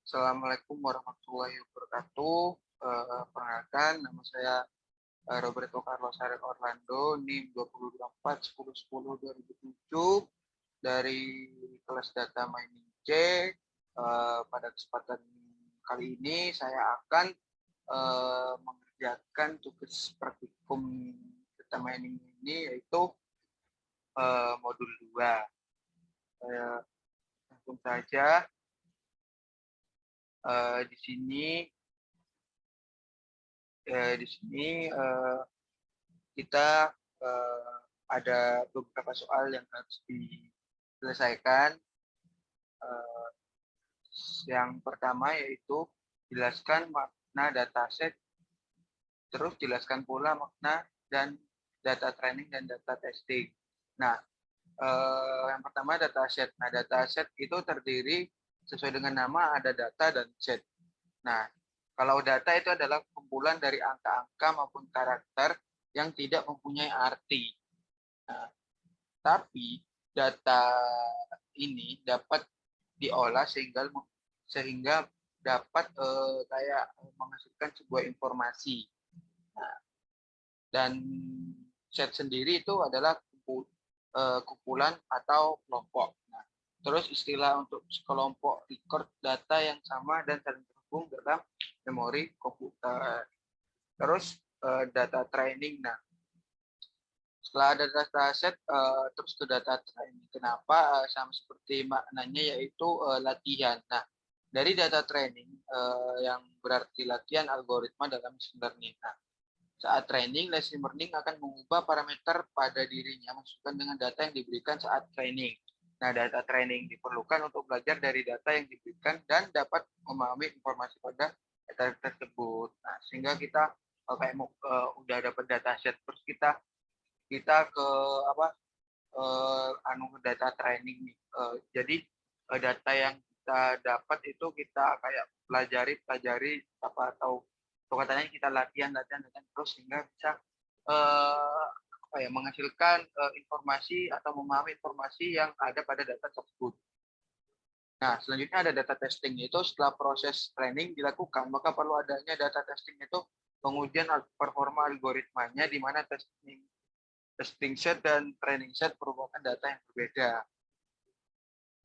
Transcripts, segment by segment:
Assalamualaikum warahmatullahi wabarakatuh. Perkenalkan, nama saya Roberto Carlos Arek Orlando, NIM 2024-10-10-2007 dari kelas Data Mining C. Pada kesempatan kali ini saya akan mengerjakan tugas praktikum Data Mining ini, yaitu modul 2. Langsung saja. Di sini kita ada beberapa soal yang harus diselesaikan. Yang pertama yaitu jelaskan makna dataset, terus jelaskan pula makna dan data training dan data testing. Nah, yang pertama dataset. Nah, dataset itu terdiri sesuai dengan nama, ada data dan set. Nah, kalau data itu adalah kumpulan dari angka-angka maupun karakter yang tidak mempunyai arti. Nah, tapi data ini dapat diolah sehingga dapat menghasilkan sebuah informasi. Nah, dan set sendiri itu adalah kumpulan atau kelompok. Nah, terus istilah untuk sekelompok record data yang sama dan saling terhubung dalam memori komputer. Terus data training. Nah, setelah ada data set, terus ke data training. Kenapa? Sama seperti maknanya, yaitu latihan. Nah, dari data training yang berarti latihan algoritma dalam machine learning. Nah, saat training, machine learning akan mengubah parameter pada dirinya masukkan dengan data yang diberikan saat training. Nah, data training diperlukan untuk belajar dari data yang diberikan dan dapat memahami informasi pada data tersebut. Nah, sehingga kita udah dapat data set, terus kita ke data training nih. Jadi data yang kita dapat itu kita kayak pelajari atau katanya kita latihan terus sehingga bisa menghasilkan informasi atau memahami informasi yang ada pada data tersebut. Nah, selanjutnya ada data testing, yaitu setelah proses training dilakukan, maka perlu adanya data testing, itu pengujian performa algoritmanya, di mana testing set dan training set merupakan data yang berbeda.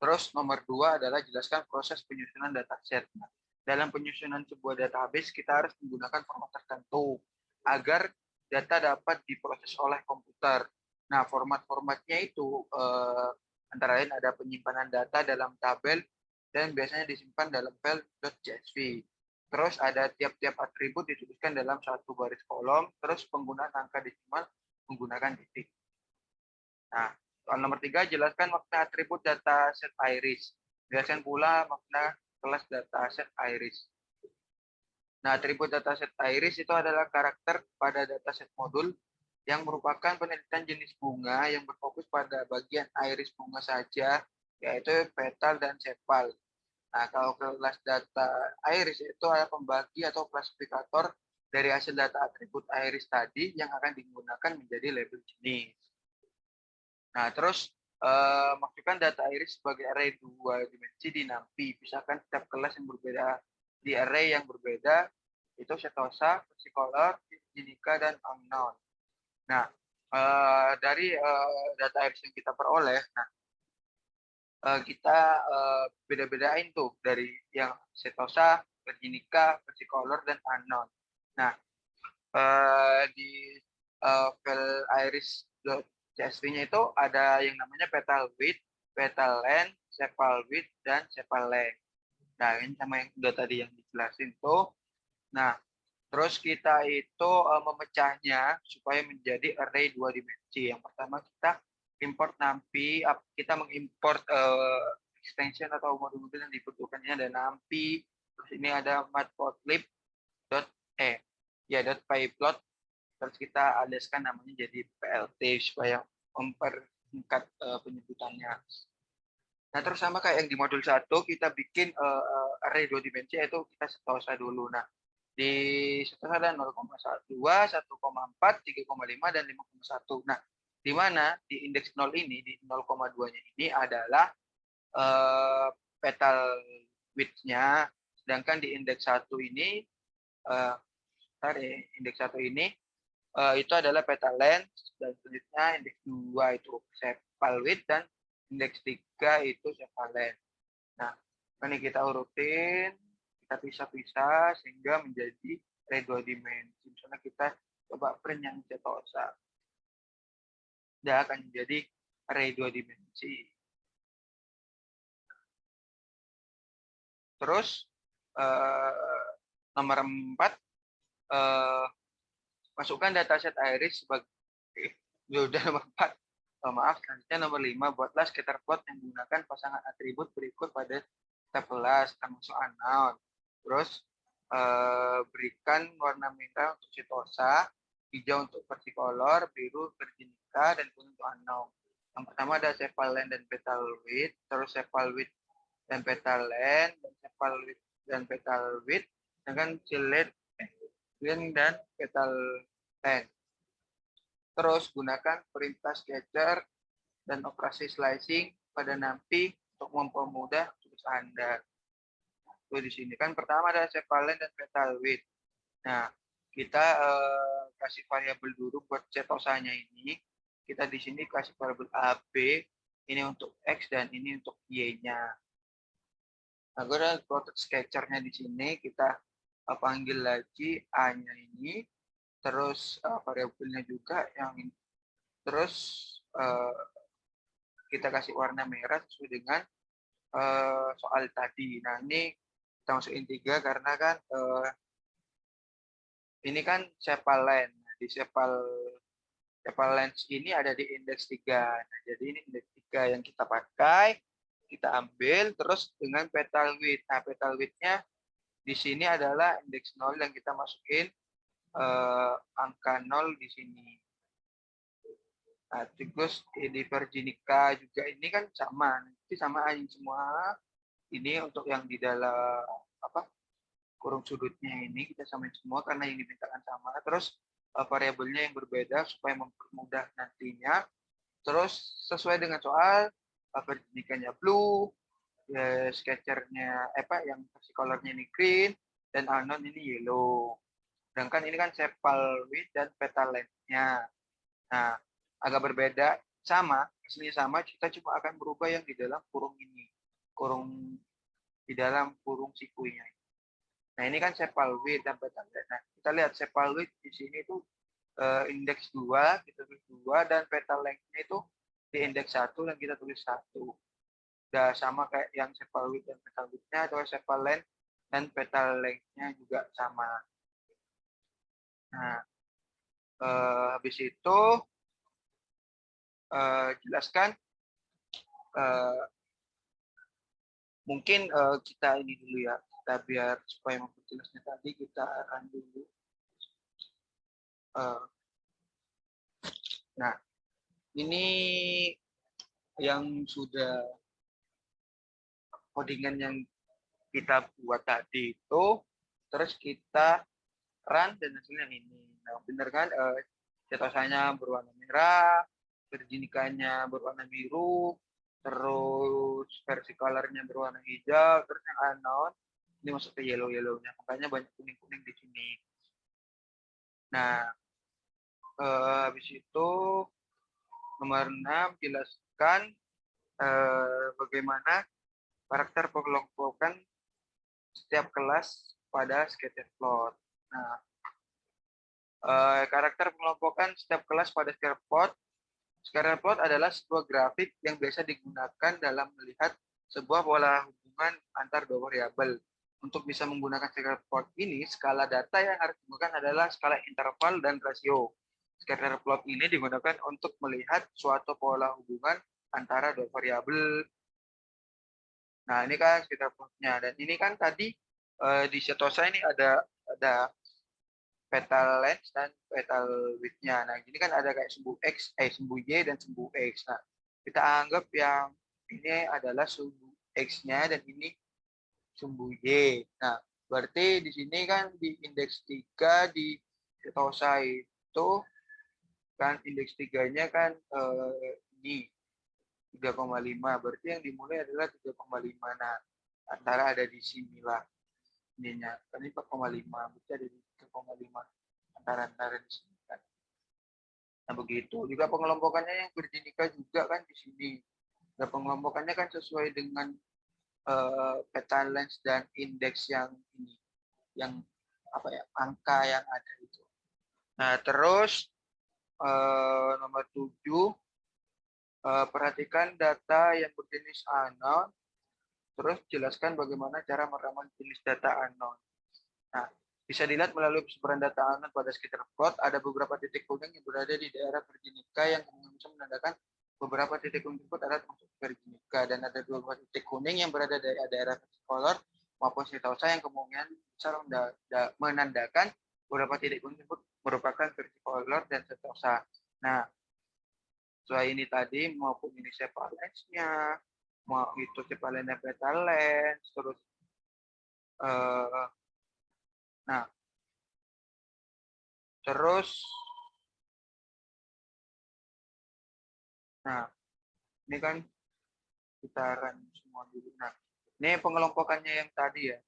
Terus nomor 2 adalah jelaskan proses penyusunan dataset. Nah, dalam penyusunan sebuah database kita harus menggunakan format tertentu agar data dapat diproses oleh komputer. Nah, format-formatnya itu antara lain ada penyimpanan data dalam tabel dan biasanya disimpan dalam file .csv. Terus ada tiap-tiap atribut dituliskan dalam satu baris kolom, terus penggunaan angka desimal menggunakan titik. Nah, soal nomor 3, jelaskan makna atribut dataset iris. Jelaskan pula makna kelas dataset iris. Nah, atribut dataset iris itu adalah karakter pada dataset modul yang merupakan penelitian jenis bunga yang berfokus pada bagian iris bunga saja, yaitu petal dan sepal. Nah, kalau kelas data iris itu adalah pembagi atau klasifikator dari hasil data atribut iris tadi yang akan digunakan menjadi label jenis. Nah, terus masukkan data iris sebagai array 2 dimensi di NumPy. Pisahkan setiap kelas yang berbeda di array yang berbeda, itu setosa, versicolor, Ginica, dan unknown. Nah, dari data iris yang kita peroleh, nah kita beda-bedain tuh dari yang setosa, Ginica, versicolor, dan unknown. Nah, di file iris.csv-nya itu ada yang namanya petal width, petal length, sepal width, dan sepal length. Nah, ini sama yang udah tadi yang dijelasin tuh. Nah, terus kita itu memecahnya supaya menjadi array 2 dimensi. Yang pertama kita import NumPy, kita mengimport extension atau modul-modul yang dibutuhkannya, ada NumPy, terus ini ada matplotlib.pyplot, terus kita alaskan namanya jadi PLT supaya mempersingkat penyebutannya. Nah, terus sama kayak yang di modul 1, kita bikin array 2 dimensi, yaitu kita setosa dulu. Nah, di setosa ada 0,12, 1,4, 3,5, dan 5,1. Nah, di mana di indeks 0 ini, di 0,2-nya ini adalah petal width-nya, Sedangkan di indeks 1 ini, indeks 1 ini itu adalah petal length, dan selanjutnya indeks 2 itu sepal width, dan indeks 3 itu sepal length. Nah, ini kita urutin, kita pisah-pisah sehingga menjadi array 2 dimensi. Misalnya kita coba print yang setosa. Dia akan menjadi array 2 dimensi. Terus nomor 4, masukkan dataset iris sebagai udah nomor 4. Maaf, selanjutnya nomor 5, buatlah scatter plot yang menggunakan pasangan atribut berikut pada tabelas termasuk unknown. Terus berikan warna merah untuk setosa, hijau untuk versicolor, biru virginica, dan kuning untuk unknown. Yang pertama ada sepal length dan petal width, terus sepal width dan petal length, dan sepal width dan petal width, dengan cilid dan petal length. Terus gunakan perintah sketcher dan operasi slicing pada nanti untuk mempermudah tugas Anda. Tuh di sini kan pertama ada sepal length dan petal width. Nah, kita kasih variabel dulu buat setosanya ini. Kita di sini kasih variabel AB, ini untuk X dan ini untuk Y-nya. Nah, gue udah plotted sketchernya di sini, kita panggil lagi A-nya ini, terus variabelnya juga yang ini. Terus kita kasih warna merah sesuai dengan soal tadi. Nah, ini kita masukin 3 karena kan ini kan sepal length. Nah, di sepal length ini ada di indeks 3. Nah, jadi ini indeks 3 yang kita pakai, kita ambil terus dengan petal width. Nah, petal width-nya di sini adalah indeks 0 yang kita masukin angka 0 di sini. Nah, terus di virginica juga ini kan sama, nanti sama aja semua. Ini untuk yang di dalam kurung sudutnya ini kita samain semua karena yang dimintakan sama. Terus variabelnya yang berbeda supaya mempermudah nantinya. Terus sesuai dengan soal, virginica-nya blue, sketchernya yang colornya ini green, dan unknown ini yellow. Sedangkan ini kan sepal width dan petal length-nya. Nah, agak berbeda, sama, aslinya sama, kita cuma akan berubah yang di dalam kurung ini. Kurung di dalam kurung sikunya. Nah, ini kan sepal width dan petal length. Nah, kita lihat sepal width di sini itu indeks 2, kita tulis 2, dan petal length-nya itu di indeks 1 dan kita tulis 1. Udah sama kayak yang sepal width dan petal width-nya, atau sepal length dan petal length-nya juga sama. Nah, habis itu jelaskan mungkin kita ini dulu ya, kita biar supaya memperjelasnya tadi kita run dulu. Nah, ini yang sudah codingan yang kita buat tadi itu, terus kita run dan hasilnya ini. Nah, bener kan? Setosanya berwarna merah, virginicanya berwarna biru, terus versicolornya berwarna hijau, terus yang unknown ini masuk ke yellow-yellownya, makanya banyak kuning-kuning di sini. Nah, habis itu nomor 6 jelaskan bagaimana karakter pengelompokan setiap kelas pada scatter plot. Nah, karakter pengelompokan setiap kelas pada scatter plot. Scatter plot adalah sebuah grafik yang biasa digunakan dalam melihat sebuah pola hubungan antar dua variabel. Untuk bisa menggunakan scatter plot ini, skala data yang harus digunakan adalah skala interval dan rasio. Scatter plot ini digunakan untuk melihat suatu pola hubungan antara dua variabel. Nah, ini kan scatter plotnya. Dan ini kan tadi di setosa ini ada petal length dan petal width-nya. Nah, ini kan ada kayak sumbu X, sumbu Y dan sumbu X. Nah, kita anggap yang ini adalah sumbu X-nya dan ini sumbu Y. Nah, berarti di sini kan di indeks 3 di setosa itu kan indeks 3-nya kan ini 3,5. Berarti yang dimulai adalah 3,5. Nah, antara ada di sinilah. ininya. Kan ini 4,5, berarti ada di 3,5 antara di sini kan. Nah begitu. Juga pengelompokannya yang berjenika juga kan di sini. Nah, pengelompokannya kan sesuai dengan petalens dan indeks yang ini, yang apa ya, angka yang ada itu. Nah terus nomor 7, perhatikan data yang berjenis unknown. Terus jelaskan bagaimana cara meramal jenis data unknown. Nah, bisa dilihat melalui persebaran data unknown pada scatter plot, ada beberapa titik kuning yang berada di daerah berjenika yang bisa menandakan beberapa titik kuning tersebut adalah termasuk berjenika, dan ada beberapa titik kuning yang berada di daerah color maupun setosa yang kemungkinan besar menandakan beberapa titik kuning tersebut merupakan versicolor dan setosa. Nah, sesuai ini tadi, maupun ini sepalensnya, mau itu sepalensnya petalens, terus nah terus ini kan putaran semua dulu. Nah ini pengelompokannya yang tadi ya,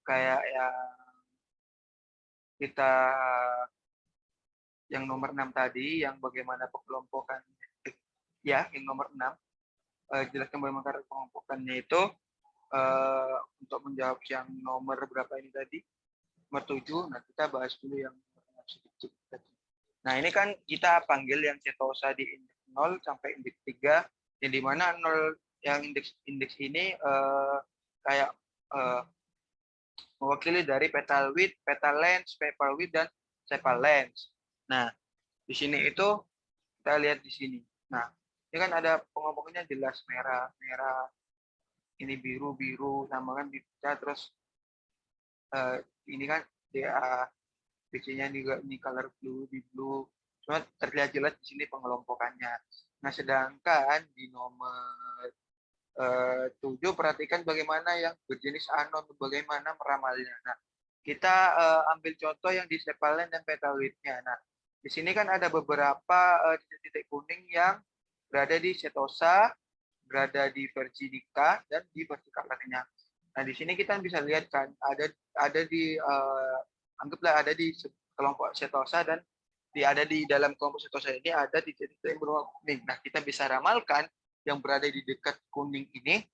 kayak yang kita yang nomor 6 tadi, yang bagaimana pengelompokan ya, yang nomor 6, jelaskan bagaimana pengelompokannya itu. Untuk menjawab yang nomor berapa ini tadi, nomor 7. Nah kita bahas dulu yang sedikit tadi. Nah ini kan kita panggil yang setosa di indeks 0 sampai indeks 3, yang dimana 0 yang indeks ini kayak mewakili dari petal width, petal length, sepal width, dan sepal length. Nah di sini itu kita lihat di sini. Nah ini kan ada pengelompokannya jelas, merah, ini biru, sama kan bisa. Terus ini kan DA, BC-nya juga ini color blue, di blue. Cuma terlihat jelas di sini pengelompokannya. Nah, sedangkan di nomor 7, perhatikan bagaimana yang berjenis anon, bagaimana meramalnya. Nah, kita ambil contoh yang di sepalen dan petal width-nya. Nah, di sini kan ada beberapa titik kuning yang berada di setosa, berada di verjinika, dan di vertikalnya. Nah, di sini kita bisa lihat kan ada di anggaplah ada di kelompok setosa, dan ada di dalam kelompok setosa ini ada di titik yang berwarna kuning. Nah, kita bisa ramalkan yang berada di dekat kuning ini,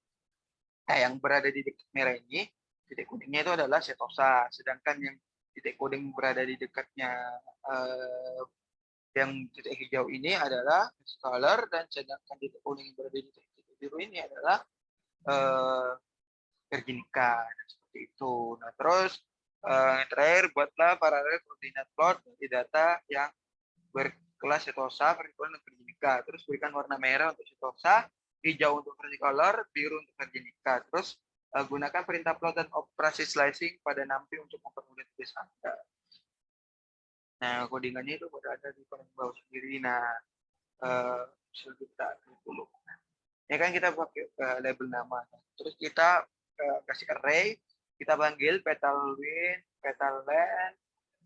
yang berada di dekat merah ini, titik kuningnya itu adalah setosa. Sedangkan yang titik kuning berada di dekatnya yang titik hijau ini adalah color, dan sedangkan titik kuning yang berada di titik biru ini adalah verjinika. Nah, seperti itu. Nah, terus yang terakhir, buatlah paralel koordinat plot dari data yang berkelas setosa, vertikal, dan verjinika. Terus berikan warna merah untuk setosa, hijau untuk verticolor, biru untuk verjinika. Terus gunakan perintah plot dan operasi slicing pada nampi untuk mempermudah tugas Anda. Nah, codingannya itu berada di paling bawah sendiri. Nah, kita dulu. Ini kan kita pakai label nama. Terus kita kasih array, kita panggil petal width, petal length,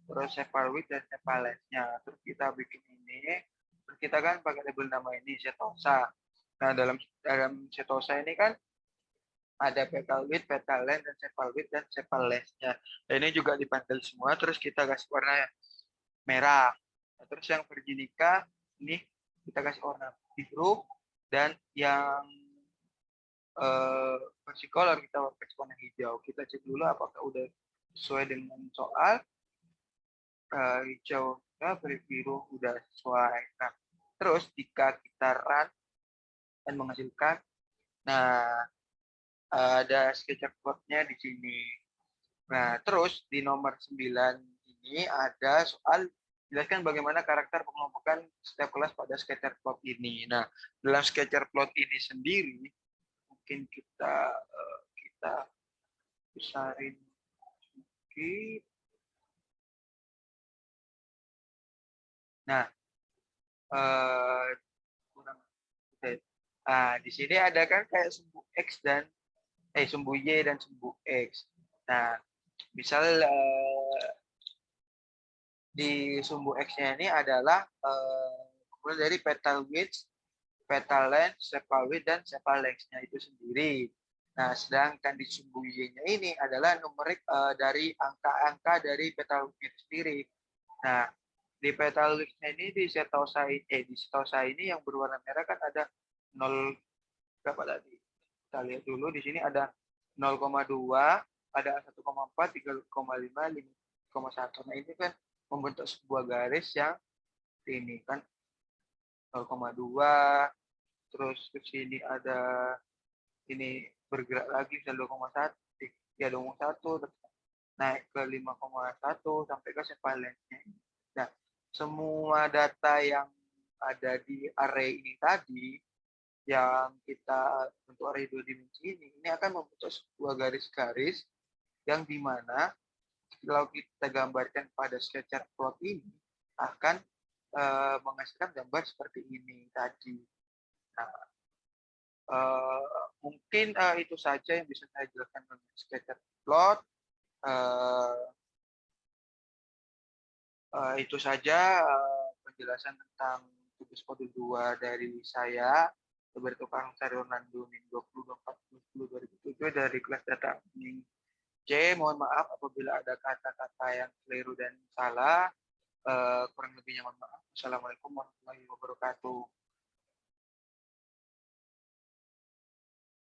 terus sepal width dan sepal length-nya. Terus kita bikin ini, terus kita kan pakai label nama ini setosa. Nah, dalam setosa ini kan ada petal width, petal length, dan sepal width dan sepal length-nya. Nah, ini juga dipanggil semua, terus kita kasih warna merah. Nah, terus yang verjinika ini kita kasih warna biru, dan yang versicolor kita pakai warna hijau. Kita cek dulu apakah udah sesuai dengan soal. Hijau ya, biru udah sesuai. Nah, terus jika kita run dan menghasilkan, nah ada sketcher plotnya di sini. Nah, terus di nomor 9 ini ada soal jelaskan bagaimana karakter pengelompokan setiap kelas pada scatter plot ini. Nah, dalam scatter plot ini sendiri mungkin kita besarin sedikit. Nah, di sini ada kan kayak sumbu X dan sumbu Y dan sumbu X. Nah, misal di sumbu X-nya ini adalah dari petal width, petal length, sepal width, dan sepal length-nya itu sendiri. Nah, sedangkan di sumbu Y-nya ini adalah numerik dari angka-angka dari Petagoras itu sendiri. Nah, di Petagoras ini di setosa ini yang berwarna merah kan ada 0 berapa tadi? Kita lihat dulu di sini ada 0,2, ada 1,4, 3,5, 5,1. Nah, ini kan membentuk sebuah garis yang ini kan 0,2, terus ke sini ada ini bergerak lagi bisa 2,1, ya 2,1, naik ke 5,1 sampai ke sevalennya. Nah, semua data yang ada di array ini tadi yang kita bentuk array 2 dimensi ini akan membentuk sebuah garis-garis yang dimana kalau kita gambarkan pada sketchar plot ini akan menghasilkan gambar seperti ini tadi. Nah, mungkin itu saja yang bisa saya jelaskan mengenai sketchar plot. Itu saja penjelasan tentang tugas modul 2 dari saya, Roberto Carlos Ronaldo NIM 2024-2027 dari kelas data admin C. Mohon maaf apabila ada kata-kata yang keliru dan salah. Kurang lebihnya mohon maaf. Assalamualaikum warahmatullahi wabarakatuh.